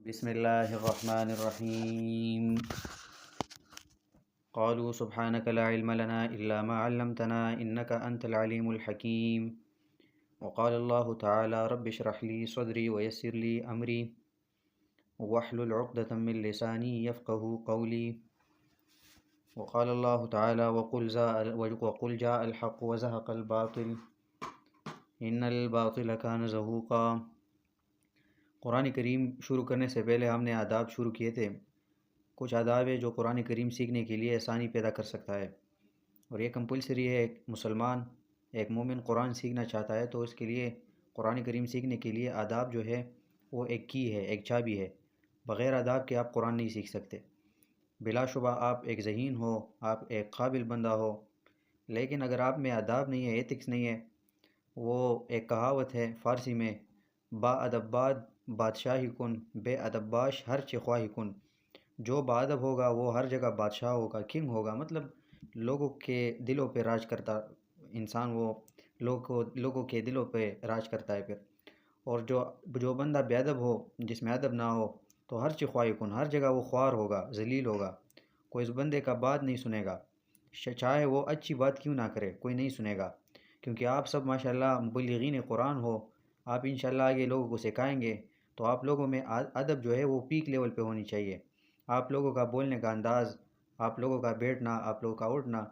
بسم اللہ الرحمن الرحیم قالوا سبحانك لا علم لنا إلا ما علمتنا إنك أنت العليم الحكيم وقال الله تعالى رب اشرح لي صدري ويسر لي أمري واحلل عقدة من لساني يفقه قولي وقال الله تعالى وقل جاء الحق وزهق الباطل إن الباطل كان زهوقا۔ قرآن کریم شروع کرنے سے پہلے ہم نے آداب شروع کیے تھے۔ کچھ آداب ہے جو قرآن کریم سیکھنے کے لیے آسانی پیدا کر سکتا ہے، اور یہ کمپلسری ہے۔ ایک مسلمان، ایک مومن قرآن سیکھنا چاہتا ہے تو اس کے لیے قرآن کریم سیکھنے کے لیے آداب جو ہے وہ ایک کی ہے، ایک چابی ہے۔ بغیر آداب کے آپ قرآن نہیں سیکھ سکتے۔ بلا شبہ آپ ایک ذہین ہو، آپ ایک قابل بندہ ہو، لیکن اگر آپ میں آداب نہیں ہے، ایتھکس نہیں ہے، وہ ایک کہاوت ہے فارسی میں، با ادب باد بادشاہی کن، بے ادب باش ہر چہ خواہی کن۔ جو با ادب ہوگا وہ ہر جگہ بادشاہ ہوگا، کنگ ہوگا، مطلب لوگوں کے دلوں پہ راج کرتا انسان، وہ لوگوں کے دلوں پہ راج کرتا ہے پھر۔ اور جو بندہ بے ادب ہو، جس میں ادب نہ ہو، تو ہر چہ خواہی کن، ہر جگہ وہ خوار ہوگا، ذلیل ہوگا، کوئی اس بندے کا بات نہیں سنے گا، چاہے وہ اچھی بات کیوں نہ کرے، کوئی نہیں سنے گا۔ کیونکہ آپ سب ماشاءاللہ مبلغین قرآن ہو، آپ انشاءاللہ آگے لوگوں کو سکھائیں گے، تو آپ لوگوں میں ادب جو ہے وہ پیک لیول پہ ہونی چاہیے۔ آپ لوگوں کا بولنے کا انداز، آپ لوگوں کا بیٹھنا، آپ لوگوں کا اٹھنا،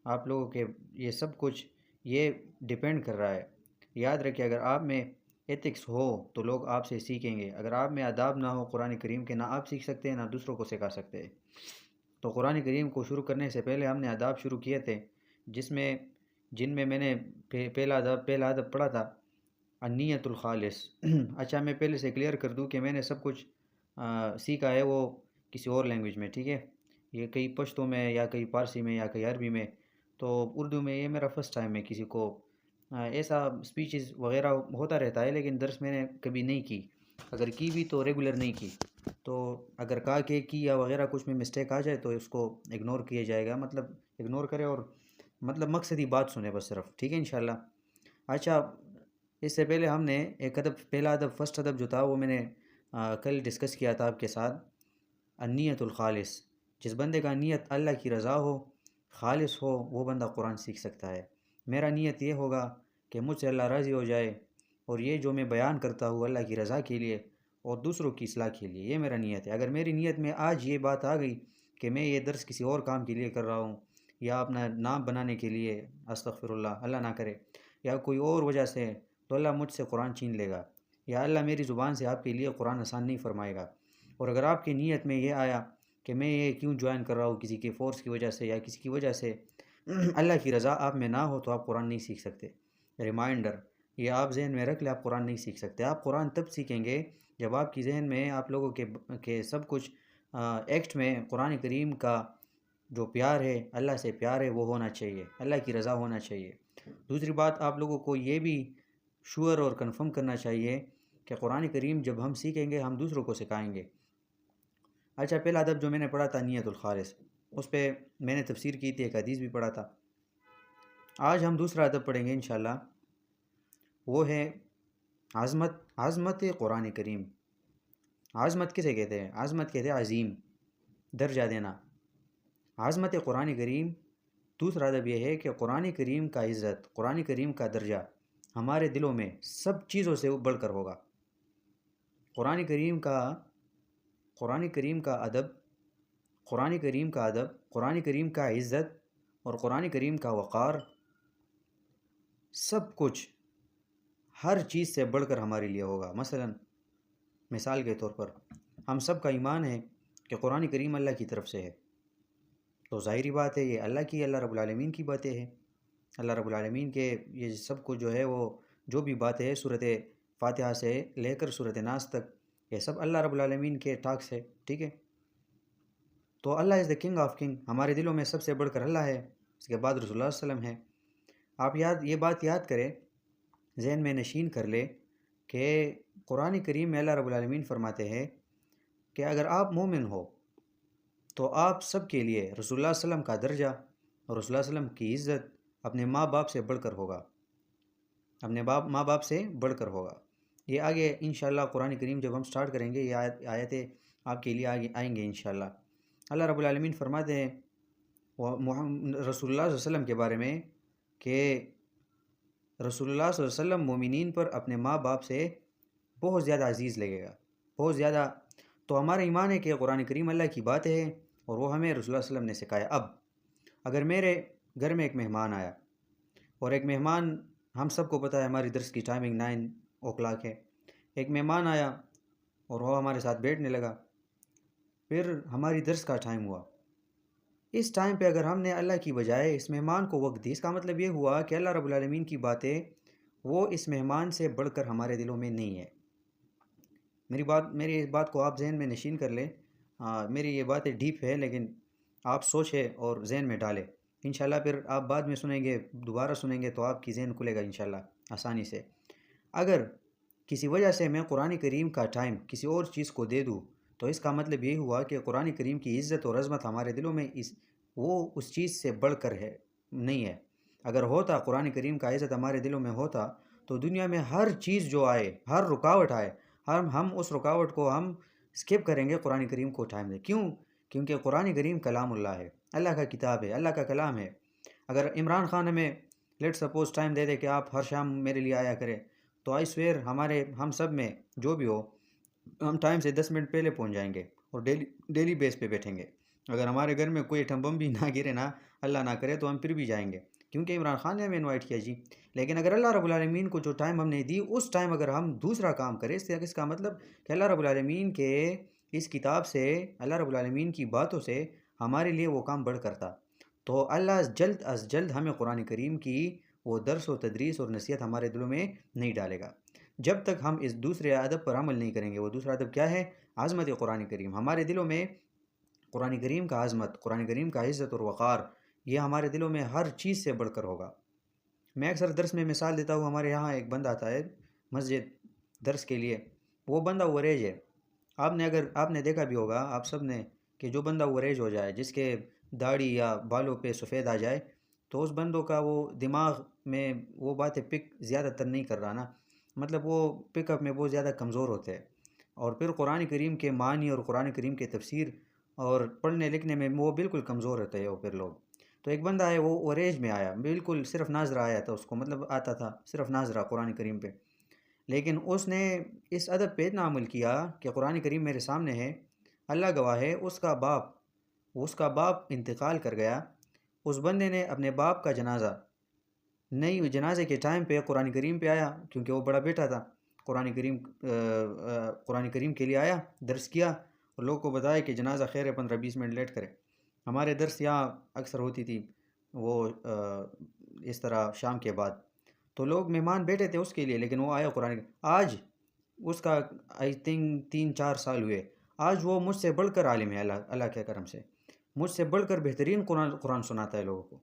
آپ لوگوں کے یہ سب کچھ یہ ڈیپینڈ کر رہا ہے۔ یاد رکھیے، اگر آپ میں ایتھکس ہو تو لوگ آپ سے سیکھیں گے۔ اگر آپ میں آداب نہ ہو قرآن کریم کے، نہ آپ سیکھ سکتے ہیں، نہ دوسروں کو سکھا سکتے ہیں۔ تو قرآن کریم کو شروع کرنے سے پہلے ہم نے آداب شروع کیے تھے، جن میں میں نے پہلا ادب پڑھا تھا، النیت الخالص۔ اچھا، میں پہلے سے کلیئر کر دوں کہ میں نے سب کچھ سیکھا ہے وہ کسی اور لینگویج میں، ٹھیک ہے؟ یہ کئی پشتو میں، یا کئی فارسی میں، یا کئی عربی میں، تو اردو میں یہ میرا فرسٹ ٹائم ہے۔ کسی کو ایسا اسپیچز وغیرہ ہوتا رہتا ہے، لیکن درس میں نے کبھی نہیں کی، اگر کی بھی تو ریگولر نہیں کی۔ تو اگر کہا کہ کی یا وغیرہ کچھ میں مسٹیک آ جائے تو اس کو اگنور کیا جائے گا، مطلب اگنور کرے، اور مطلب مقصدی بات سنے بس صرف، ٹھیک ہے انشاءاللہ۔ اچھا، اس سے پہلے ہم نے ایک ادب، پہلا ادب، فرسٹ ادب جو تھا وہ میں نے کل ڈسکس کیا تھا آپ کے ساتھ، النیت الخالص۔ جس بندے کا نیت اللہ کی رضا ہو، خالص ہو، وہ بندہ قرآن سیکھ سکتا ہے۔ میرا نیت یہ ہوگا کہ مجھ سے اللہ راضی ہو جائے، اور یہ جو میں بیان کرتا ہوں اللہ کی رضا کے لیے اور دوسروں کی اصلاح کے لیے، یہ میرا نیت ہے۔ اگر میری نیت میں آج یہ بات آ گئی کہ میں یہ درس کسی اور کام کے لیے کر رہا ہوں، یا اپنا نام بنانے کے لیے، استغفر اللہ، اللہ نہ کرے، یا کوئی اور وجہ سے، تو اللہ مجھ سے قرآن چھین لے گا، یا اللہ میری زبان سے آپ کے لیے قرآن آسان نہیں فرمائے گا۔ اور اگر آپ کی نیت میں یہ آیا کہ میں یہ کیوں جوائن کر رہا ہوں، کسی کے فورس کی وجہ سے یا کسی کی وجہ سے، اللہ کی رضا آپ میں نہ ہو تو آپ قرآن نہیں سیکھ سکتے۔ ریمائنڈر، یہ آپ ذہن میں رکھ لیں، آپ قرآن نہیں سیکھ سکتے۔ آپ قرآن تب سیکھیں گے جب آپ کی ذہن میں آپ لوگوں کے سب کچھ ایکٹ میں قرآن کریم کا جو پیار ہے، اللہ سے پیار ہے، وہ ہونا چاہیے، اللہ کی رضا ہونا چاہیے۔ دوسری بات، آپ لوگوں کو یہ بھی شور اور کنفرم کرنا چاہیے کہ قرآن کریم جب ہم سیکھیں گے ہم دوسروں کو سکھائیں گے۔ اچھا، پہلا ادب جو میں نے پڑھا تھا نیت الخالص، اس پہ میں نے تفسیر کی تھی، ایک حدیث بھی پڑھا تھا۔ آج ہم دوسرا ادب پڑھیں گے انشاءاللہ، وہ ہے عظمت قرآن کریم۔ عظمت کسے کہتے ہیں؟ عظمت کہتے ہیں عظیم، درجہ دینا۔ عظمت قرآن کریم، دوسرا ادب یہ ہے کہ قرآن کریم کا عزت، قرآن کریم کا درجہ ہمارے دلوں میں سب چیزوں سے بڑھ کر ہوگا۔ قرآن کریم کا ادب، قرآن کریم کا عزت اور قرآن کریم کا وقار، سب کچھ ہر چیز سے بڑھ کر ہمارے لیے ہوگا۔ مثال کے طور پر ہم سب کا ایمان ہے کہ قرآن کریم اللہ کی طرف سے ہے، تو ظاہری بات ہے یہ اللہ رب العالمین کی باتیں ہیں۔ اللہ رب العالمین کے یہ سب کچھ جو ہے، وہ جو بھی باتیں ہیں سورۃ فاتحہ سے لے کر سورۃ ناس تک، یہ سب اللہ رب العالمین کے ٹاکس ہے، ٹھیک ہے؟ تو اللہ از دا کنگ آف کنگ، ہمارے دلوں میں سب سے بڑھ کر اللہ ہے، اس کے بعد رسول اللہ صلی اللہ علیہ وسلم ہے۔ آپ یہ بات یاد کریں، ذہن میں نشین کر لے کہ قرآن کریم میں اللہ رب العالمین فرماتے ہیں کہ اگر آپ مومن ہو تو آپ سب کے لیے رسول اللہ صلی اللہ علیہ وسلم کا درجہ اور رسول اللہ صلی اللہ علیہ وسلم کی عزت اپنے ماں باپ سے بڑھ کر ہوگا، اپنے ماں باپ سے بڑھ کر ہوگا۔ یہ آگے انشاءاللہ قرآن کریم جب ہم سٹارٹ کریں گے یہ آیتیں آپ کے لیے آگے آئیں گے انشاءاللہ۔ اللہ رب العالمین فرماتے ہیں رسول اللہ صلی اللہ علیہ وسلم کے بارے میں کہ رسول اللہ صلی اللہ علیہ وسلم مومنین پر اپنے ماں باپ سے بہت زیادہ عزیز لگے گا، بہت زیادہ۔ تو ہمارا ایمان ہے کہ قرآن کریم اللہ کی بات ہے اور وہ ہمیں رسول اللہ صلی اللہ علیہ وسلم نے سکھایا۔ اب اگر میرے گھر میں ایک مہمان آیا، اور ایک مہمان، ہم سب کو پتہ ہے ہماری درس کی ٹائمنگ 9 o'clock ہے، ایک مہمان آیا اور وہ ہمارے ساتھ بیٹھنے لگا، پھر ہماری درس کا ٹائم ہوا۔ اس ٹائم پہ اگر ہم نے اللہ کی بجائے اس مہمان کو وقت دی، اس کا مطلب یہ ہوا کہ اللہ رب العالمین کی باتیں وہ اس مہمان سے بڑھ کر ہمارے دلوں میں نہیں ہے۔ میری اس بات کو آپ ذہن میں نشین کر لیں۔ میری یہ باتیں ڈیپ ہے لیکن آپ سوچیں اور ذہن میں ڈالیں انشاءاللہ۔ پھر آپ بعد میں سنیں گے، دوبارہ سنیں گے تو آپ کی ذہن کھلے گا انشاءاللہ آسانی سے۔ اگر کسی وجہ سے میں قرآن کریم کا ٹائم کسی اور چیز کو دے دوں تو اس کا مطلب یہ ہوا کہ قرآن کریم کی عزت اور عظمت ہمارے دلوں میں وہ اس چیز سے بڑھ کر ہے نہیں ہے۔ اگر ہوتا قرآن کریم کا عزت ہمارے دلوں میں ہوتا تو دنیا میں ہر چیز جو آئے، ہر رکاوٹ آئے، ہم اس رکاوٹ کو ہم سکپ کریں گے، قرآن کریم کو ٹائم دیں۔ کیوں؟ کیونکہ قرآن کریم کلام اللہ ہے، اللہ کا کتاب ہے، اللہ کا کلام ہے۔ اگر عمران خان ہمیں لیٹ سپوز ٹائم دے دے کہ آپ ہر شام میرے لیے آیا کریں، تو آئی سویئر ہم سب میں جو بھی ہو، ہم ٹائم سے 10 منٹ پہلے پہنچ جائیں گے اور ڈیلی بیس پہ بیٹھیں گے۔ اگر ہمارے گھر میں کوئی ایٹم بم بھی نہ گرے، نہ اللہ نہ کرے، تو ہم پھر بھی جائیں گے کیونکہ عمران خان نے ہمیں انوائٹ کیا جی۔ لیکن اگر اللہ رب العالمین کو جو ٹائم ہم نے دی، اس ٹائم اگر ہم دوسرا کام کریں، اس کا مطلب کہ اللہ رب العالمین کے اس کتاب سے، اللہ رب العالمین کی باتوں سے ہمارے لیے وہ کام بڑھ کرتا، تو اللہ جلد از جلد ہمیں قرآن کریم کی وہ درس و تدریس اور نصیحت ہمارے دلوں میں نہیں ڈالے گا جب تک ہم اس دوسرے ادب پر عمل نہیں کریں گے۔ وہ دوسرا ادب کیا ہے؟ عظمت قرآن کریم۔ ہمارے دلوں میں قرآن کریم کا عظمت، قرآن کریم کا عزت اور وقار، یہ ہمارے دلوں میں ہر چیز سے بڑھ کر ہوگا۔ میں اکثر درس میں مثال دیتا ہوں، ہمارے یہاں ایک بندہ آتا ہے مسجد درس کے لیے، وہ بندہ اووریج ہے۔ آپ نے دیکھا بھی ہوگا آپ سب نے کہ جو بندہ اووریج ہو جائے، جس کے داڑھی یا بالوں پہ سفید آ جائے، تو اس بندوں کا وہ دماغ میں وہ باتیں پک زیادہ تر نہیں کر رہا نا، مطلب وہ پک اپ میں بہت زیادہ کمزور ہوتے ہیں، اور پھر قرآن کریم کے معنی اور قرآن کریم کے تفسیر اور پڑھنے لکھنے میں وہ بالکل کمزور ہوتے ہیں وہ پھر لوگ۔ تو ایک بندہ ہے، وہ اووریج میں آیا، بالکل صرف ناظرہ آیا تھا، اس کو مطلب آتا تھا صرف ناظرہ قرآن کریم پہ، لیکن اس نے اس ادب پہ اتنا عمل کیا کہ قرآن کریم میرے سامنے ہے، اللہ گواہ ہے، اس کا باپ انتقال کر گیا، اس بندے نے اپنے باپ کا جنازہ نہیں، جنازے کے ٹائم پہ قرآن کریم پہ آیا، کیونکہ وہ بڑا بیٹا تھا، قرآن کریم کے لیے آیا، درس کیا اور لوگوں کو بتایا کہ جنازہ خیر ہے، 15-20 منٹ لیٹ کرے۔ ہمارے درس یہاں اکثر ہوتی تھی وہ اس طرح شام کے بعد، تو لوگ مہمان بیٹھے تھے اس کے لیے، لیکن وہ آیا قرآن۔ آج اس کا آئی تھنک 3-4 سال ہوئے، آج وہ مجھ سے بڑھ کر عالم ہے، اللہ کے کرم سے مجھ سے بڑھ کر بہترین قرآن سناتا ہے لوگوں کو۔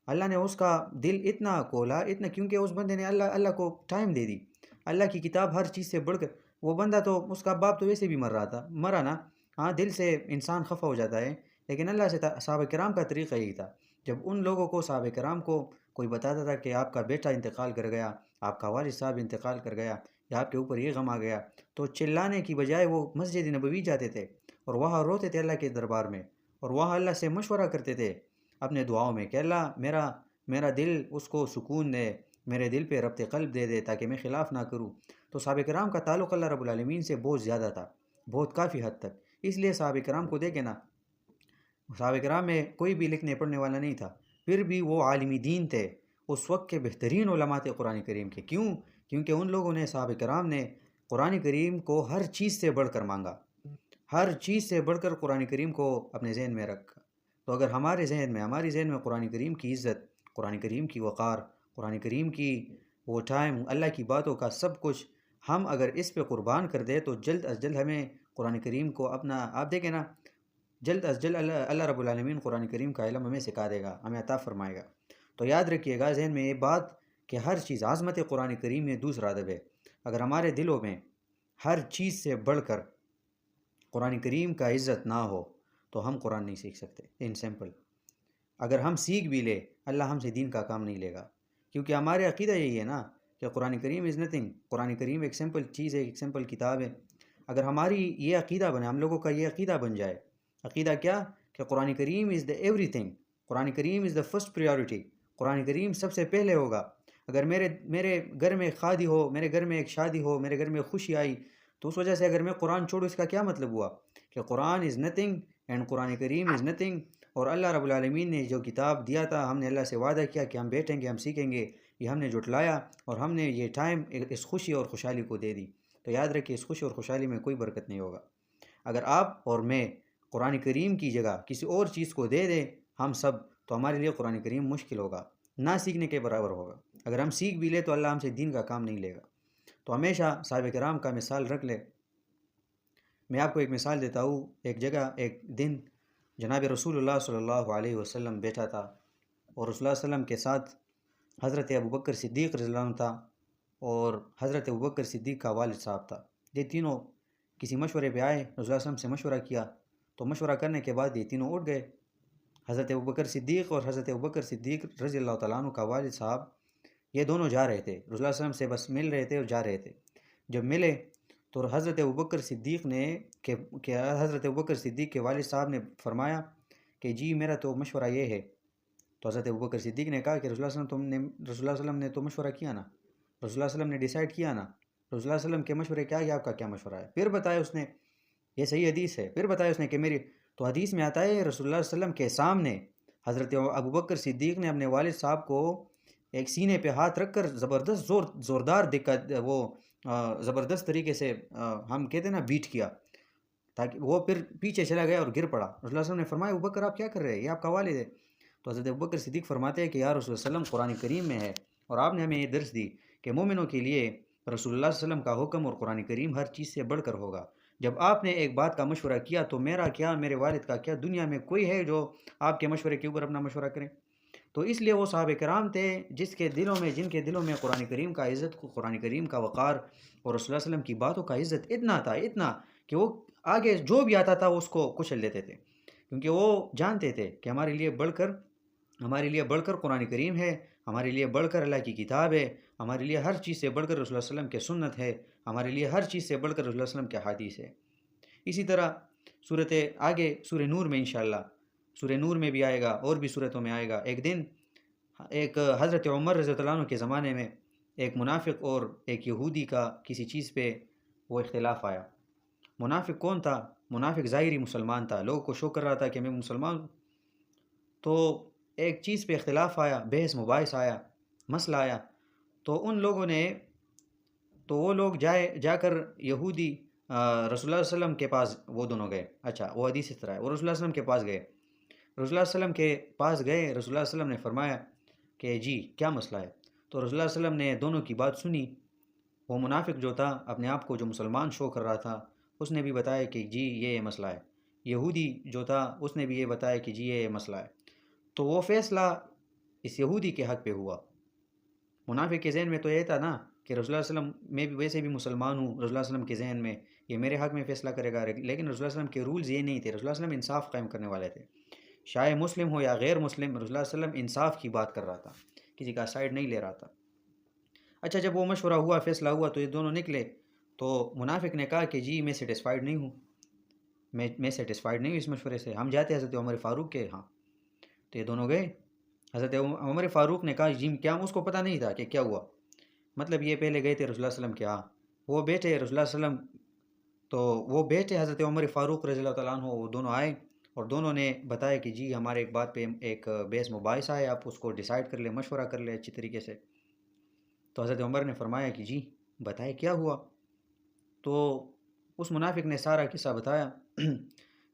اللہ نے اس کا دل اتنا کھولا، اتنا، کیونکہ اس بندے نے اللہ کو ٹائم دے دی، اللہ کی کتاب ہر چیز سے بڑھ کر۔ وہ بندہ تو، اس کا باپ تو ویسے بھی مرا نا، ہاں دل سے انسان خفا ہو جاتا ہے، لیکن اللہ سے صحابہ کرام کا طریقہ یہی تھا، جب ان لوگوں کو، صحابہ کرام کو کوئی بتاتا تھا کہ آپ کا بیٹا انتقال کر گیا، آپ کا والد صاحب انتقال کر گیا، یا آپ کے اوپر یہ غم آ گیا، تو چلانے کی بجائے وہ مسجد نبوی جاتے تھے اور وہاں روتے تھے اللہ کے دربار میں، اور وہاں اللہ سے مشورہ کرتے تھے اپنے دعاؤں میں کہ اللہ میرا دل اس کو سکون دے، میرے دل پہ ربط قلب دے دے تاکہ میں خلاف نہ کروں۔ تو صحابہ کرام کا تعلق اللہ رب العالمین سے بہت زیادہ تھا، بہت کافی حد تک، اس لیے صحابہ کرام کو دیکھیں نا، صحابہ کرام میں کوئی بھی لکھنے پڑھنے والا نہیں تھا، پھر بھی وہ عالمی دین تھے، اس وقت کے بہترین علماء تھے قرآن کریم کے۔ کیوں؟ کیونکہ ان لوگوں نے، صحابہ کرام نے، قرآن کریم کو ہر چیز سے بڑھ کر مانگا، ہر چیز سے بڑھ کر قرآن کریم کو اپنے ذہن میں رکھا۔ تو اگر ہمارے ذہن میں قرآن کریم کی عزت، قرآن کریم کی وقار، قرآن کریم کی وہ ٹائم، اللہ کی باتوں کا سب کچھ ہم اگر اس پہ قربان کر دے، تو جلد از جلد ہمیں قرآن کریم کو اپنا، آپ دیکھیں نا، جلد از جلد اللہ رب العالمین قرآن کریم کا علم ہمیں سکھا دے گا، ہمیں عطا فرمائے گا۔ تو یاد رکھیے گا ذہن میں یہ بات کہ ہر چیز، عظمت قرآن کریم میں دوسرا ادب ہے۔ اگر ہمارے دلوں میں ہر چیز سے بڑھ کر قرآن کریم کا عزت نہ ہو تو ہم قرآن نہیں سیکھ سکتے، ان سمپل۔ اگر ہم سیکھ بھی لے، اللہ ہم سے دین کا کام نہیں لے گا، کیونکہ ہمارے عقیدہ یہی ہے نا کہ قرآن کریم از نتھنگ، قرآن کریم ایک سمپل چیز ہے، ایک سمپل کتاب ہے۔ اگر ہماری یہ عقیدہ بنے، ہم لوگوں کا یہ عقیدہ بن جائے، عقیدہ کیا؟ کہ Quran Kareem is the everything, Quran Kareem is the first priority, Quran Kareem سب سے پہلے ہوگا۔ اگر میرے گھر میں خادی ہو، میرے گھر میں ایک شادی ہو، میرے گھر میں خوشی آئی، تو اس وجہ سے اگر میں قرآن چھوڑوں، اس کا کیا مطلب ہوا؟ کہ Quran is nothing and Quran Kareem is nothing. اور اللہ رب العالمین نے جو کتاب دیا تھا، ہم نے اللہ سے وعدہ کیا کہ ہم بیٹھیں گے، ہم سیکھیں گے، یہ ہم نے جھٹلایا اور ہم نے یہ ٹائم اس خوشی اور خوشحالی کو دے دی۔ تو یاد رکھیں، اس خوشی اور خوشحالی میں کوئی برکت نہیں ہوگا۔ اگر آپ اور میں قرآن کریم کی جگہ کسی اور چیز کو دے دیں ہم سب، تو ہمارے لیے قرآن کریم مشکل ہوگا، نہ سیکھنے کے برابر ہوگا۔ اگر ہم سیکھ بھی لیں تو اللہ ہم سے دین کا کام نہیں لے گا۔ تو ہمیشہ صحابہ کرام کا مثال رکھ لے۔ میں آپ کو ایک مثال دیتا ہوں۔ ایک جگہ ایک دن جناب رسول اللہ صلی اللہ علیہ وسلم بیٹھا تھا، اور رسول اللہ علیہ وسلم کے ساتھ حضرت ابوبکر صدیق رضی اللہ عنہ تھا، اور حضرت ابوبکر صدیق کا والد صاحب تھا۔ یہ تینوں کسی مشورے پہ آئے، رسول اللہ علیہ وسلم سے مشورہ کیا، تو مشورہ کرنے کے بعد یہ تینوں اٹھ گئے۔ حضرت ابوبکر صدیق اور حضرت ابوبکر صدیق رضی اللہ تعالیٰ عنہ کا والد صاحب، یہ دونوں جا رہے تھے، رسول اللہ علیہ وسلم سے بس مل رہے تھے اور جا رہے تھے۔ جب ملے تو حضرت ابوبکر صدیق نے حضرت ابوبکر صدیق کے والد صاحب نے فرمایا کہ جی میرا تو مشورہ یہ ہے۔ تو حضرت ابوبکر صدیق نے کہا کہ رسول اللہ علیہ وسلم نے تو مشورہ کیا نا، رسول اللہ علیہ وسلم نے ڈیسائیڈ کیا نا، رسول اللہ علیہ وسلم کے مشورے کیا ہے، آپ کا کیا مشورہ ہے؟ پھر بتایا اس نے، یہ صحیح حدیث ہے، پھر بتایا اس نے کہ میری تو حدیث میں آتا ہے رسول اللہ علیہ وسلم کے سامنے حضرت ابوبکر صدیق نے اپنے والد صاحب کو ایک سینے پہ ہاتھ رکھ کر زبردست زوردار زبردست طریقے سے ہم کہتے ہیں نا بیٹ کیا، تاکہ وہ پھر پیچھے چلا گیا اور گر پڑا۔ رسول اللہ علیہ وسلم نے فرمایا ابوبکر آپ کیا کر رہے ہیں، یہ آپ کا والد ہے۔ تو حضرت ابوبکر صدیق فرماتے ہیں کہ یا رسول اللہ علیہ وسلم قرآن کریم میں ہے، اور آپ نے ہمیں یہ درس دی کہ مومنوں کے لیے رسول اللہ صلی اللہ علیہ وسلم کا حکم اور قرآن کریم ہر چیز سے بڑھ کر ہوگا۔ جب آپ نے ایک بات کا مشورہ کیا تو میرا کیا، میرے والد کا کیا، دنیا میں کوئی ہے جو آپ کے مشورے کے اوپر اپنا مشورہ کریں؟ تو اس لیے وہ صحابہ کرام تھے جن کے دلوں میں قرآن کریم کا عزت، قرآن کریم کا وقار اور رسول اللہ علیہ وسلم کی باتوں کا عزت اتنا کہ وہ آگے جو بھی آتا تھا اس کو کچل دیتے تھے، کیونکہ وہ جانتے تھے کہ ہمارے لیے بڑھ کر قرآن کریم ہے، ہمارے لیے بڑھ کر اللہ کی کتاب ہے، ہمارے لیے ہر چیز سے بڑھ کر رسول اللہ علیہ وسلم کے سنت ہے، ہمارے لیے ہر چیز سے بڑھ کر رسول اللہ علیہ وسلم کے حدیث ہے۔ اسی طرح سورہ نور میں انشاءاللہ، سورہ نور میں بھی آئے گا اور بھی صورتوں میں آئے گا۔ ایک دن ایک حضرت عمر رضی اللہ عنہ کے زمانے میں ایک منافق اور ایک یہودی کا کسی چیز پہ وہ اختلاف آیا۔ منافق کون تھا؟ منافق ظاہری مسلمان تھا، لوگوں کو شو کر رہا تھا کہ میں مسلمان ہوں۔ تو ایک چیز پہ اختلاف آیا، بحث مباحث آیا، مسئلہ آیا، تو وہ لوگ جا کر یہودی رسول اللہ صلی اللہ علیہ وسلم کے پاس وہ دونوں گئے۔ اچھا، وہ حدیث اس طرح ہے، وہ رسول اللہ صلی اللہ علیہ وسلم کے پاس گئے، رسول اللہ صلی اللہ علیہ وسلم کے پاس گئے، رسول اللہ صلی اللہ علیہ وسلم نے فرمایا کہ جی کیا مسئلہ ہے؟ تو رسول اللہ صلی اللہ علیہ وسلم نے دونوں کی بات سنی۔ وہ منافق جو تھا، اپنے آپ کو جو مسلمان شو کر رہا تھا، اس نے بھی بتایا کہ جی یہ مسئلہ ہے۔ یہودی جو تھا اس نے بھی یہ بتایا کہ جی یہ مسئلہ ہے۔ تو وہ فیصلہ اس یہودی کے حق پہ ہوا۔ منافق کے ذہن میں تو یہ تھا نا کہ رسول اللہ علیہ وسلم میں بھی ویسے بھی مسلمان ہوں، رسول اللہ علیہ وسلم کے ذہن میں یہ میرے حق میں فیصلہ کرے گا، لیکن رسول اللہ علیہ وسلم کے رولز یہ نہیں تھے۔ رسول اللہ علیہ وسلم انصاف قائم کرنے والے تھے، چاہے مسلم ہو یا غیر مسلم، رسول اللہ علیہ وسلم انصاف کی بات کر رہا تھا، کسی کا سائیڈ نہیں لے رہا تھا۔ اچھا، جب وہ مشورہ ہوا، فیصلہ ہوا، تو یہ دونوں نکلے، تو منافق نے کہا کہ جی میں سیٹسفائیڈ نہیں ہوں، میں سیٹسفائیڈ نہیں ہوں اس مشورے سے، ہم جاتے ہیں حضرت عمر فاروق کے ہاں۔ تو یہ دونوں گئے، حضرت عمر فاروق نے کہا جی کیا، اس کو پتہ نہیں تھا کہ کیا ہوا، مطلب یہ پہلے گئے تھے رسول اللہ علیہ وسلم کے ہاں، وہ بیٹھے رسول اللہ علیہ وسلم، تو وہ بیٹھے حضرت عمر فاروق رضی اللہ تعالیٰ عنہ، وہ دونوں آئے اور دونوں نے بتایا کہ جی ہمارے ایک بات پہ ایک بحث مباحثہ ہے، آپ اس کو ڈیسائیڈ کر لیں، مشورہ کر لیں اچھی طریقے سے۔ تو حضرت عمر نے فرمایا کہ جی بتائے کیا ہوا؟ تو اس منافق نے سارا قصہ بتایا۔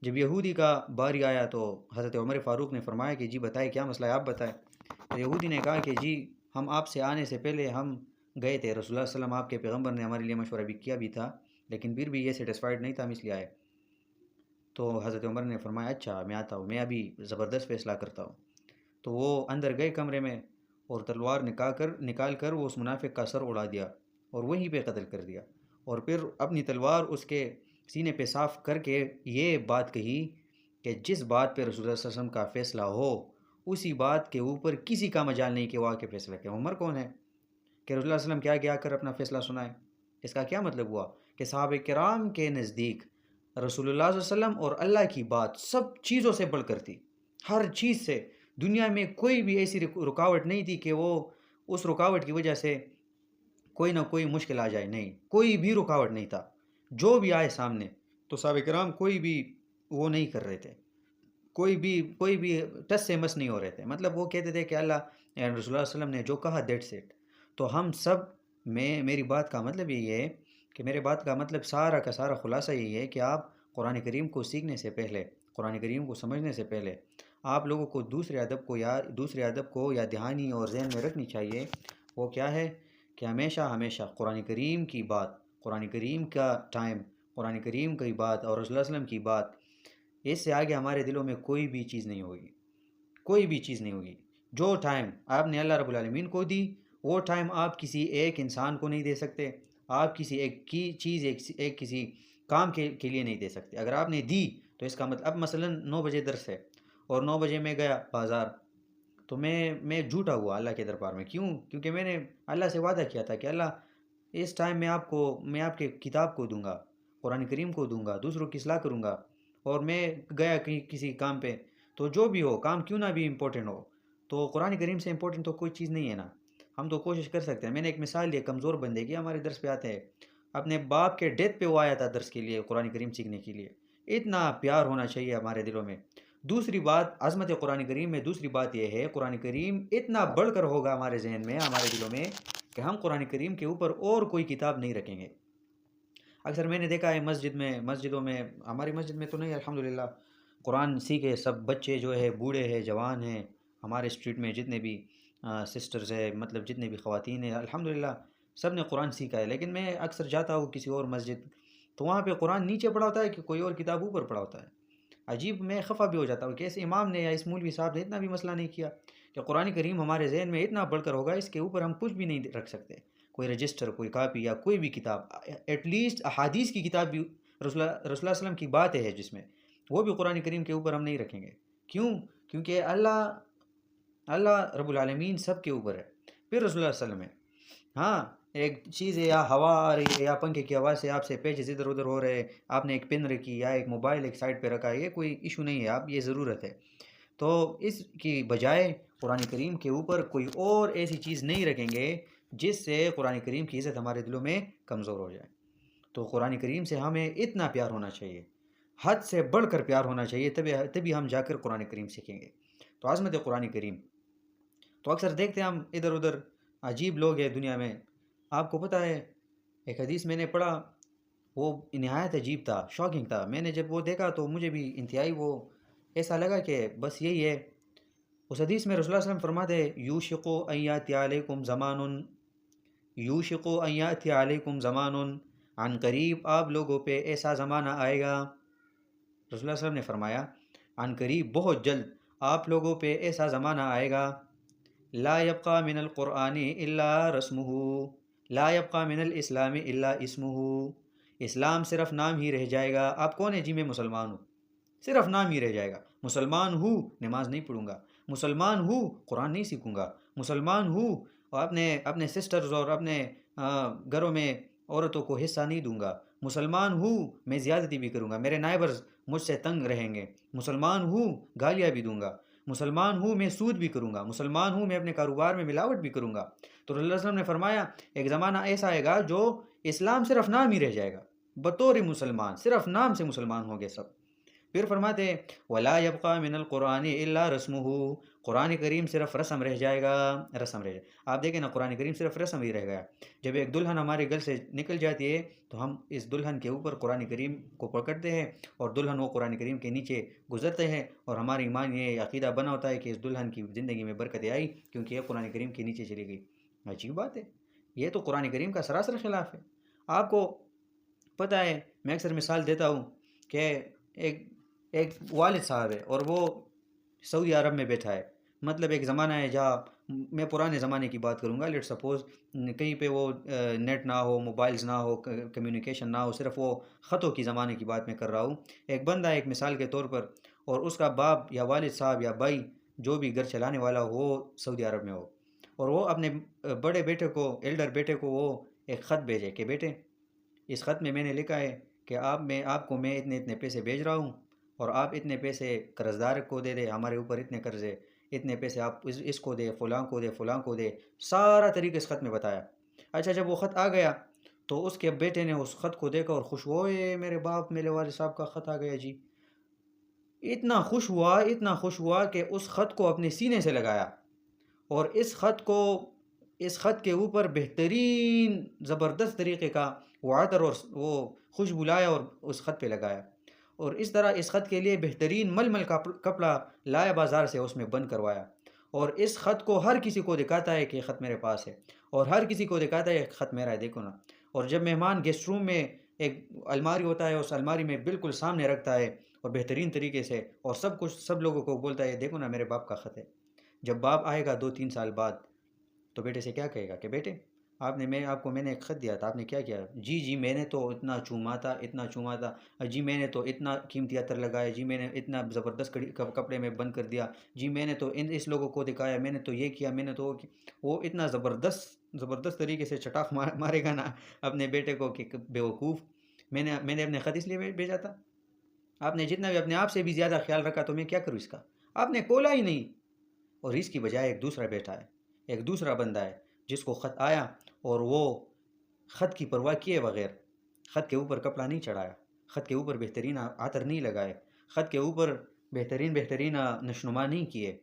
جب یہودی کا باری آیا تو حضرت عمر فاروق نے فرمایا کہ جی بتائے کیا مسئلہ ہے، آپ بتائیں۔ تو یہودی نے کہا کہ جی ہم آپ سے آنے سے پہلے ہم گئے تھے، رسول اللہ صلی اللہ علیہ وسلم آپ کے پیغمبر نے ہمارے لیے مشورہ بھی کیا بھی تھا، لیکن پھر بھی یہ سیٹسفائیڈ نہیں تھا، ہم اس لیے آئے۔ تو حضرت عمر نے فرمایا اچھا میں آتا ہوں، میں ابھی زبردست فیصلہ کرتا ہوں۔ تو وہ اندر گئے کمرے میں اور تلوار نکال کر وہ اس منافق کا سر اڑا دیا اور وہیں پہ قتل کر دیا، اور پھر اپنی تلوار اس کے سینے پہ صاف کر کے یہ بات کہی کہ جس بات پہ رسول اللہ صلی اللہ علیہ وسلم کا فیصلہ ہو، اسی بات کے اوپر کسی کا مجال نہیں کہ وہ آ کے فیصلہ کرے۔ عمر کون ہے؟ کہ رسول اللہ علیہ وسلم کیا کیا کر اپنا فیصلہ سنائے؟ اس کا کیا مطلب ہوا کہ صحابہ کرام کے نزدیک رسول اللہ صلی اللہ علیہ وسلم اور اللہ کی بات سب چیزوں سے بڑھ کر تھی، ہر چیز سے۔ دنیا میں کوئی بھی ایسی رکاوٹ نہیں تھی کہ وہ اس رکاوٹ کی وجہ سے کوئی نہ کوئی مشکل آ جائے، نہیں، کوئی بھی رکاوٹ نہیں تھا۔ جو بھی آئے سامنے تو صحابہ کرام کوئی بھی وہ نہیں کر رہے تھے، کوئی بھی ٹس سے مس نہیں ہو رہے تھے۔ مطلب وہ کہتے تھے کہ اللہ رسول اللہ صلی اللہ علیہ وسلم نے جو کہا دیٹس اٹ۔ تو ہم سب میری بات کا مطلب یہی ہے کہ میرے بات کا مطلب سارا کا سارا خلاصہ یہی ہے کہ آپ قرآن کریم کو سیکھنے سے پہلے، قرآن کریم کو سمجھنے سے پہلے آپ لوگوں کو دوسرے ادب کو یا دہانی اور ذہن میں رکھنی چاہیے۔ وہ کیا ہے کہ ہمیشہ قرآن کریم کی بات، قرآن کریم کا ٹائم، قرآن کریم کی بات اور رسول اللہ علیہ وسلم کی بات، اس سے آگے ہمارے دلوں میں کوئی بھی چیز نہیں ہوگی، کوئی بھی چیز نہیں ہوگی۔ جو ٹائم آپ نے اللہ رب العالمین کو دی، وہ ٹائم آپ کسی ایک انسان کو نہیں دے سکتے، آپ کسی ایک کی چیز ایک کسی کام کے لیے نہیں دے سکتے۔ اگر آپ نے دی تو اس کا مطلب، اب مثلا 9 بجے درس ہے اور 9 بجے میں گیا بازار، تو میں جھوٹا ہوا اللہ کے دربار میں۔ کیوں؟ کیونکہ میں نے اللہ سے وعدہ کیا تھا کہ اللہ اس ٹائم میں آپ کے کتاب کو دوں گا، قرآن کریم کو دوں گا، دوسروں کی اصلاح کروں گا، اور میں گیا کسی کام پہ، تو جو بھی ہو کام کیوں نہ بھی امپورٹنٹ ہو، تو قرآن کریم سے امپورٹنٹ تو کوئی چیز نہیں ہے نا۔ ہم تو کوشش کر سکتے ہیں۔ میں نے ایک مثال دی، کمزور بندے کی، ہمارے درس پہ آتے ہیں، اپنے باپ کے ڈیتھ پہ وہ آیا تھا درس کے لیے، قرآن کریم سیکھنے کے لیے۔ اتنا پیار ہونا چاہیے ہمارے دلوں میں۔ دوسری بات، عظمت قرآن کریم میں دوسری بات یہ ہے، قرآن کریم اتنا بڑھ کر ہوگا ہمارے ذہن میں، ہمارے دلوں میں، کہ ہم قرآن کریم کے اوپر اور کوئی کتاب نہیں رکھیں گے۔ اکثر میں نے دیکھا ہے مسجدوں میں، ہماری مسجد میں تو نہیں الحمدللہ، قرآن سیکھے سب بچے جو ہے، بوڑھے ہیں، جوان ہیں، ہمارے اسٹریٹ میں جتنے بھی سسٹرز ہیں، مطلب جتنے بھی خواتین ہیں، الحمدللہ سب نے قرآن سیکھا ہے۔ لیکن میں اکثر جاتا ہوں کسی اور مسجد، تو وہاں پہ قرآن نیچے پڑھا ہوتا ہے کہ کوئی اور کتاب اوپر پڑھا ہوتا ہے۔ عجیب، میں خفا بھی ہو جاتا ہوں کہ اس امام نے یا اس مولوی صاحب نے اتنا بھی مسئلہ نہیں کیا کہ قرآن کریم ہمارے ذہن میں اتنا بڑھ کر ہوگا، اس کے اوپر ہم کچھ بھی نہیں رکھ سکتے، کوئی رجسٹر، کوئی کاپی یا کوئی بھی کتاب، ایٹ لیسٹ احادیث کی کتاب بھی رسول اللہ علیہ وسلم کی باتیں ہے جس میں، وہ بھی قرآن کریم کے اوپر ہم نہیں رکھیں گے۔ کیوں؟ کیونکہ اللہ رب العالمین سب کے اوپر ہے، پھر رسول اللہ علیہ وسلم ہے۔ ہاں، ایک چیز ہے، یا ہوا آ رہی ہے یا پنکھے کی آواز سے آپ سے پیجز ادھر ادھر ہو رہے، آپ نے ایک پن رکھی یا ایک موبائل ایک سائڈ پہ رکھا ہے، یہ کوئی ایشو نہیں ہے، آپ یہ ضرورت ہے۔ تو اس کی بجائے قرآن کریم کے اوپر کوئی اور ایسی چیز نہیں رکھیں گے جس سے قرآن کریم کی عزت ہمارے دلوں میں کمزور ہو جائے۔ تو قرآن کریم سے ہمیں اتنا پیار ہونا چاہیے، حد سے بڑھ کر پیار ہونا چاہیے، تبھی ہم جا کر قرآن کریم سیکھیں گے۔ تو عظمت قرآن کریم، تو اکثر دیکھتے ہیں ہم ادھر ادھر عجیب لوگ ہیں دنیا میں۔ آپ کو پتہ ہے، ایک حدیث میں نے پڑھا، وہ نہایت عجیب تھا، شاکنگ تھا۔ میں نے جب وہ دیکھا تو مجھے بھی انتہائی وہ ایسا لگا کہ بس یہی ہے۔ اس حدیث میں رسول اللہ صلی اللہ علیہ وسلم فرماتے ہیں، یوشق ان یاتی علیکم زمان، عن قریب آپ لوگوں پہ ایسا زمانہ آئے گا۔ رسول اللہ صلی اللہ علیہ وسلم نے فرمایا عن قریب، بہت جلد آپ لوگوں پہ ایسا زمانہ آئے گا، لا یبقى من القرآن الا رسمہ، لا یبقى من الاسلام الا اسمہ، اسلام صرف نام ہی رہ جائے گا۔ آپ کون ہیں؟ جی میں مسلمان ہوں، صرف نام ہی رہ جائے گا۔ مسلمان ہوں، نماز نہیں پڑھوں گا، مسلمان ہوں، قرآن نہیں سیکھوں گا، مسلمان ہوں، اور اپنے سسٹرز اور اپنے گھروں میں عورتوں کو حصہ نہیں دوں گا، مسلمان ہوں، میں زیادتی بھی کروں گا، میرے نائبرز مجھ سے تنگ رہیں گے، مسلمان ہوں، گالیاں بھی دوں گا، مسلمان ہوں، میں سود بھی کروں گا، مسلمان ہوں، میں اپنے کاروبار میں ملاوٹ بھی کروں گا۔ تو رسول اللہ صلی اللہ علیہ وسلم نے فرمایا ایک زمانہ ایسا آئے گا جو اسلام صرف نام ہی رہ جائے گا، بطور مسلمان، صرف نام سے مسلمان ہوں گے سب۔ پھر فرماتے ہیں وَلَا يَبْقَى مِنَ الْقُرْآنِ إِلَّا رَسْمُهُ، قرآن کریم صرف رسم رہ جائے گا، رسم رہ جائے گا۔ آپ دیکھیں نا، قرآن کریم صرف رسم ہی رہ گیا۔ جب ایک دلہن ہمارے گھر سے نکل جاتی ہے تو ہم اس دلہن کے اوپر قرآن کریم کو پکڑتے ہیں، اور دلہن وہ قرآن کریم کے نیچے گزرتے ہیں، اور ہمارا ایمان یہ عقیدہ بنا ہوتا ہے کہ اس دلہن کی زندگی میں برکتیں آئی کیونکہ یہ قرآن کریم کے نیچے چلی گئی۔ عجیب بات ہے، یہ تو قرآن کریم کا سراسر خلاف ہے۔ آپ کو پتہ ہے، میں اکثر مثال دیتا ہوں کہ ایک والد صاحب ہے اور وہ سعودی عرب میں بیٹھا ہے۔ مطلب ایک زمانہ ہے جہاں، میں پرانے زمانے کی بات کروں گا، لیٹ سپوز کہیں پہ وہ نیٹ نہ ہو، موبائلز نہ ہو، کمیونیکیشن نہ ہو، صرف وہ خطوں کی زمانے کی بات میں کر رہا ہوں۔ ایک بندہ ایک مثال کے طور پر، اور اس کا باپ یا والد صاحب یا بھائی جو بھی گھر چلانے والا ہو، وہ سعودی عرب میں ہو، اور وہ اپنے بڑے بیٹے کو، ایلڈر بیٹے کو وہ ایک خط بھیجے کہ بیٹے اس خط میں نے لکھا ہے کہ آپ کو میں اتنے پیسے بھیج رہا ہوں، اور آپ اتنے پیسے قرض دار کو دے دے، ہمارے اوپر اتنے قرض ہے، اتنے پیسے آپ اس کو دے، فلاں کو دے، فلاں کو دے، سارا طریقہ اس خط میں بتایا۔ اچھا جب وہ خط آ گیا تو اس کے بیٹے نے اس خط کو دیکھا اور خوش ہوا، اے میرے باپ، میرے والد صاحب کا خط آ گیا جی۔ اتنا خوش ہوا، اتنا خوش ہوا کہ اس خط کو اپنے سینے سے لگایا، اور اس خط کے اوپر بہترین زبردست طریقے کا وہ عطر اور وہ خوشبو لایا اور اس خط پہ لگایا، اور اس طرح اس خط کے لیے بہترین ململ کا کپڑا لایا بازار سے، اس میں بند کروایا، اور اس خط کو ہر کسی کو دکھاتا ہے کہ یہ خط میرے پاس ہے، اور ہر کسی کو دکھاتا ہے یہ خط میرا ہے، دیکھو نا۔ اور جب مہمان گیسٹ روم میں ایک الماری ہوتا ہے، اس الماری میں بالکل سامنے رکھتا ہے اور بہترین طریقے سے، اور سب لوگوں کو بولتا ہے دیکھو نا میرے باپ کا خط ہے۔ جب باپ آئے گا 2-3 سال بعد تو بیٹے سے کیا کہے گا کہ بیٹے میں نے ایک خط دیا تھا، آپ نے کیا کیا؟ جی میں نے تو اتنا چوما تھا، جی میں نے تو اتنا قیمتی عطر لگایا، جی میں نے اتنا زبردست کپڑے میں بند کر دیا، جی میں نے تو اس لوگوں کو دکھایا، میں نے تو یہ کیا، میں نے تو وہ کیا۔ وہ اتنا زبردست طریقے سے چٹاخ مارے گا نا اپنے بیٹے کو کہ بیوقوف، میں نے اپنے خط اس لیے بھیجا تھا، آپ نے جتنا بھی اپنے آپ سے بھی زیادہ خیال رکھا تو میں کیا کروں اس کا، آپ نے کھولا ہی نہیں۔ اور اس کی بجائے ایک دوسرا بیٹا ہے، ایک دوسرا بندہ ہے جس کو خط آیا، اور وہ خط کی پرواہ کیے بغیر، خط کے اوپر کپڑا نہیں چڑھایا، خط کے اوپر بہترین عطر نہیں لگائے، خط کے اوپر بہترین نشنما نہیں کیے،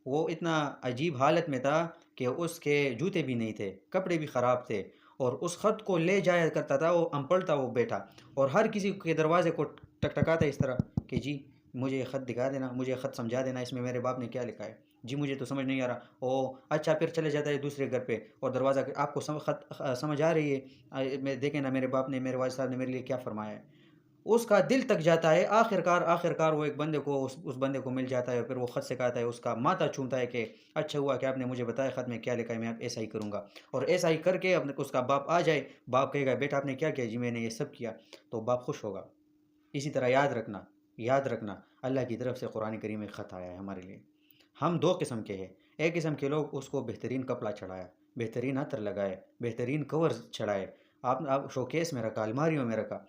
وہ اتنا عجیب حالت میں تھا کہ اس کے جوتے بھی نہیں تھے، کپڑے بھی خراب تھے، اور اس خط کو لے جایا کرتا تھا، وہ انپڑھ تھا وہ بیٹا، اور ہر کسی کے دروازے کو ٹکٹکاتا اس طرح کہ جی مجھے یہ خط دکھا دینا، مجھے خط سمجھا دینا، اس میں میرے باپ نے کیا لکھا ہے، جی مجھے تو سمجھ نہیں آ رہا۔ اچھا پھر چلے جاتا ہے دوسرے گھر پہ اور دروازہ آپ کو خط سمجھ آ رہی ہے، دیکھیں نا میرے باپ نے، میرے والد صاحب نے میرے لیے کیا فرمایا ہے۔ اس کا دل تک جاتا ہے، آخر کار وہ ایک بندے کو اس بندے کو مل جاتا ہے، پھر وہ خط سے کہتا ہے، اس کا ماتھا چومتا ہے کہ اچھا ہوا کہ آپ نے مجھے بتایا خط میں کیا لکھا ہے، میں ایسا ہی کروں گا، اور ایسا ہی کر کے اس کا باپ آ جائے، باپ کہے گا بیٹا آپ نے کیا کیا؟ جی میں نے یہ سب کیا، تو باپ خوش ہوگا۔ اسی طرح یاد رکھنا اللہ کی طرف سے قرآن کریم میں خط آیا ہے ہمارے لیے۔ ہم 2 قسم کے ہیں، ایک قسم کے لوگ اس کو بہترین کپڑا چڑھایا، بہترین عطر لگائے، بہترین کور چڑھائے، آپ شوکیس میں رکھا، الماریوں میں رکھا۔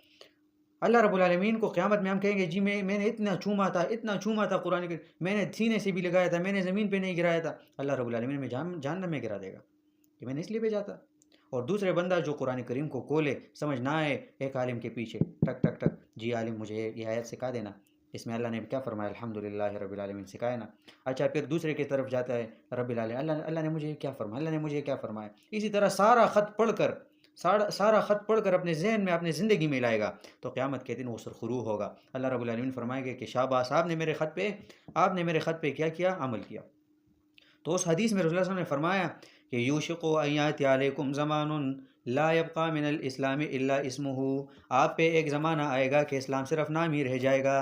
اللہ رب العالمین کو قیامت میں ہم کہیں گے جی میں نے اتنا چوما تھا قرآن کریم، میں نے سینے سے بھی لگایا تھا، میں نے زمین پہ نہیں گرایا تھا، اللہ رب العالمین میں جہنم میں گرا دے گا کہ میں نے اس لیے بھیجا تھا۔ اور دوسرے بندہ جو قرآن کریم کو کھولے، سمجھ نہ آئے، ایک عالم کے پیچھے ٹک ٹک ٹک، جی عالم مجھے یہ آیت سکھا دینا، اس میں اللہ نے کیا فرمایا، الحمدللہ رب العالمین سکھائے نا۔ اچھا پھر دوسرے کی طرف جاتا ہے، رب العالمین اللہ نے مجھے کیا فرمایا، اللہ نے مجھے کیا فرمایا، اسی طرح سارا خط پڑھ کر اپنے ذہن میں، اپنے زندگی میں لائے گا، تو قیامت کے دن وہ سرخرو ہوگا۔ اللہ رب العالمین فرمائے گا کہ شاباش، آپ نے میرے خط پہ کیا عمل کیا۔ تو اس حدیث میں رسول اللہ صلی اللہ علیہ وسلم نے فرمایا کہ یوشق ان یاتی علیکم زمان لا یبقى من الاسلام الا اسمه، آپ پہ ایک زمانہ آئے گا کہ اسلام صرف نام ہی رہ جائے گا،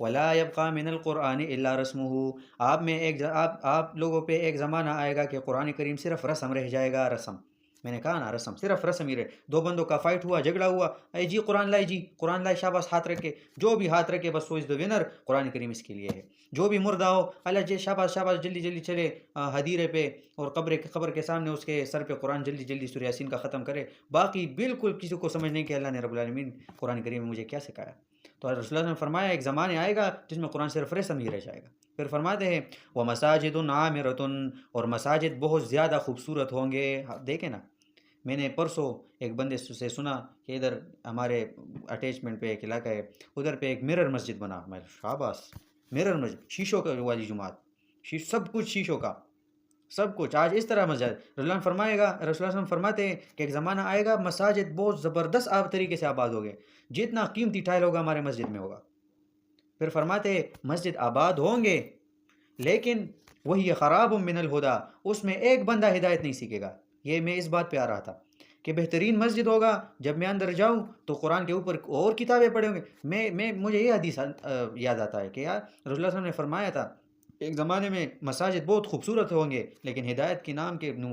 ولا يبقى من القرآن الا رسمه، آپ لوگوں پہ ایک زمانہ آئے گا کہ قرآن کریم صرف رسم رہ جائے گا، رسم، میں نے کہا نا رسم، صرف رسم ہی رہے، 2 بندوں کا فائٹ ہوا، جھگڑا ہوا، اے جی قرآن لائے، شاباش ہاتھ رکھے، جو بھی ہاتھ رکھے بس وہ از دی ونر، قرآن کریم اس کے لیے ہے۔ جو بھی مردہ ہو، اللہ جی شاباش جلدی چلے حدیرے پہ، اور قبر کے سامنے اس کے سر پہ قرآن جلدی سورہ یاسین کا ختم کرے، باقی بالکل کسی کو سمجھ نہیں کہ اللہ نے رب العالمین قرآن کریم میں مجھے کیا سکھایا۔ تو رسول اللہ نے فرمایا ایک زمانے آئے گا جس میں قرآن صرف رسم ہی رہ جائے گا۔ پھر فرماتے ہیں وَمَسَاجِدٌ عَامِرَةٌ، اور مساجد بہت زیادہ خوبصورت ہوں گے۔ دیکھیں نا، میں نے پرسوں ایک بندے سے سنا کہ ادھر ہمارے اٹیچمنٹ پہ ایک علاقہ ہے، ادھر پہ ایک مرر مسجد بنا، میں شاباش، مرر مسجد، شیشوں کا والی جماعت، سب کچھ شیشوں کا، سب کچھ آج اس طرح مسجد۔ رسول اللہ فرمائے گا، رسول اللہ صلی اللہ علیہ وسلم فرماتے ہیں کہ ایک زمانہ آئے گا مساجد بہت زبردست طریقے سے آباد ہو گئے، جتنا قیمتی ٹائل ہوگا ہمارے مسجد میں ہوگا۔ پھر فرماتے ہیں مسجد آباد ہوں گے لیکن وہی خراب من الہدا، اس میں ایک بندہ ہدایت نہیں سیکھے گا۔ یہ میں اس بات پہ آ رہا تھا کہ بہترین مسجد ہوگا، جب میں اندر جاؤں تو قرآن کے اوپر اور کتابیں پڑھیں گے، مجھے یہ حدیث یاد آتا ہے کہ یار رسول اللہ صلی اللہ علیہ وسلم نے فرمایا تھا ایک زمانے میں مساجد بہت خوبصورت ہوں گے لیکن ہدایت کے نام کے نام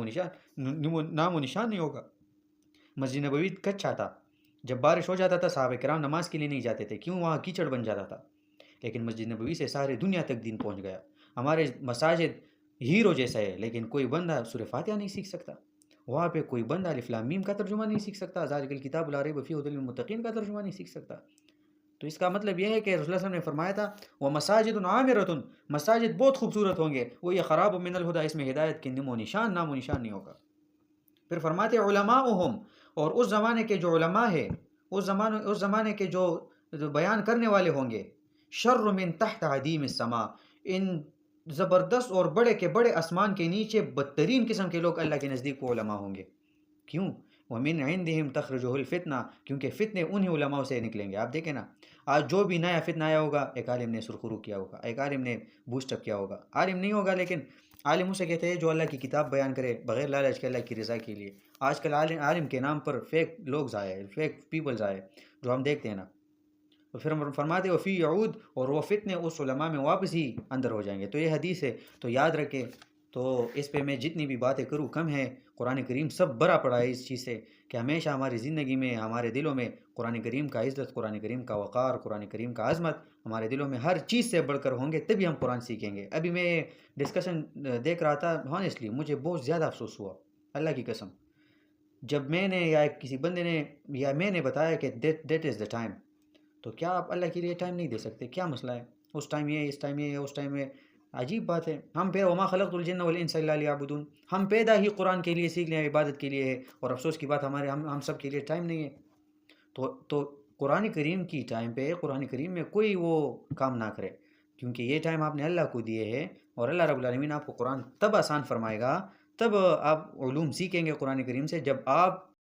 و نشان نہیں ہوگا۔ مسجد نبوی کچا تھا، جب بارش ہو جاتا تھا صحابہ کرام نماز کے لیے نہیں جاتے تھے، کیوں؟ وہاں کیچڑ بن جاتا تھا، لیکن مسجد نبوی سے سارے دنیا تک دین پہنچ گیا۔ ہمارے مساجد ہیرو جیسا ہے، لیکن کوئی بندہ سورہ فاتحہ نہیں سیکھ سکتا، وہاں پہ کوئی بندہ الف لام میم کا ترجمہ نہیں سیکھ سکتا، ذالک الکتاب لا ریب فیہ ھدی للمتقین کا ترجمہ نہیں سیکھ سکتا۔ تو اس کا مطلب یہ ہے کہ رسول اللہ صلی اللہ علیہ وسلم نے فرمایا تھا وہ مساجد عامرۃ، مساجد بہت خوبصورت ہوں گے، وہ یہ خراب من الہدیٰ، اس میں ہدایت کی نام و نشان نہیں ہوگا۔ پھر فرماتے علماؤہم، اور اس زمانے کے جو علماء ہے، اس زمانے کے جو بیان کرنے والے ہوں گے، شر من تحت عدیم السماء، ان زبردست اور بڑے کے بڑے آسمان کے نیچے بدترین قسم کے لوگ اللہ کے نزدیک وہ علماء ہوں گے۔ کیوں؟ وَمِنْ عِنْدِهِمْ تَخْرُجُهُ الْفِتْنَةُ، کیونکہ فتنے انہی علماء سے نکلیں گے۔ آپ دیکھیں نا، آج جو بھی نیا فتنہ آیا ہوگا، ایک عالم نے سرخرو کیا ہوگا، ایک عالم نے بوسٹ اپ کیا ہوگا، عالم نہیں ہوگا لیکن عالم اسے کہتے ہیں جو اللہ کی کتاب بیان کرے بغیر لالچ کے، اللہ کی رضا کے لیے۔ آج کل عالم کے نام پر فیک لوگ آئے، فیک پیپلز آئے جو ہم دیکھتے ہیں نا۔ تو پھر ہم فرماتے وفی یعود، اور وہ فتنے اس علماء میں واپس ہی اندر ہو جائیں گے۔ تو یہ حدیث ہے، تو یاد رکھیں۔ تو اس پہ میں جتنی بھی باتیں کروں کم ہے، قرآن کریم سب بڑا پڑا ہے اس چیز سے کہ ہمیشہ ہماری زندگی میں، ہمارے دلوں میں قرآن کریم کا عزت، قرآن کریم کا وقار، قرآن کریم کا عظمت ہمارے دلوں میں ہر چیز سے بڑھ کر ہوں گے، تبھی ہم قرآن سیکھیں گے۔ ابھی میں ڈسکشن دیکھ رہا تھا، ہانیسٹلی مجھے بہت زیادہ افسوس ہوا، اللہ کی قسم، جب میں نے یا کسی بندے نے یا میں نے بتایا کہ دیٹ از دا ٹائم، تو کیا آپ اللہ کے لیے ٹائم نہیں دے سکتے؟ کیا مسئلہ ہے؟ اس ٹائم یہ، اس ٹائم یہ، اس ٹائم یہ، عجیب بات ہے۔ ہم پہ وما خلقت الجن والانس الا لیعبدون، ہم پیدا ہی قرآن کے لیے، سیکھنے عبادت کے لیے ہے، اور افسوس کی بات ہم سب کے لیے ٹائم نہیں ہے۔ تو قرآن کریم کی ٹائم پہ قرآن کریم میں کوئی وہ کام نہ کرے، کیونکہ یہ ٹائم آپ نے اللہ کو دیے ہے، اور اللہ رب العالمین آپ کو قرآن تب آسان فرمائے گا، تب آپ علوم سیکھیں گے قرآن کریم سے، جب آپ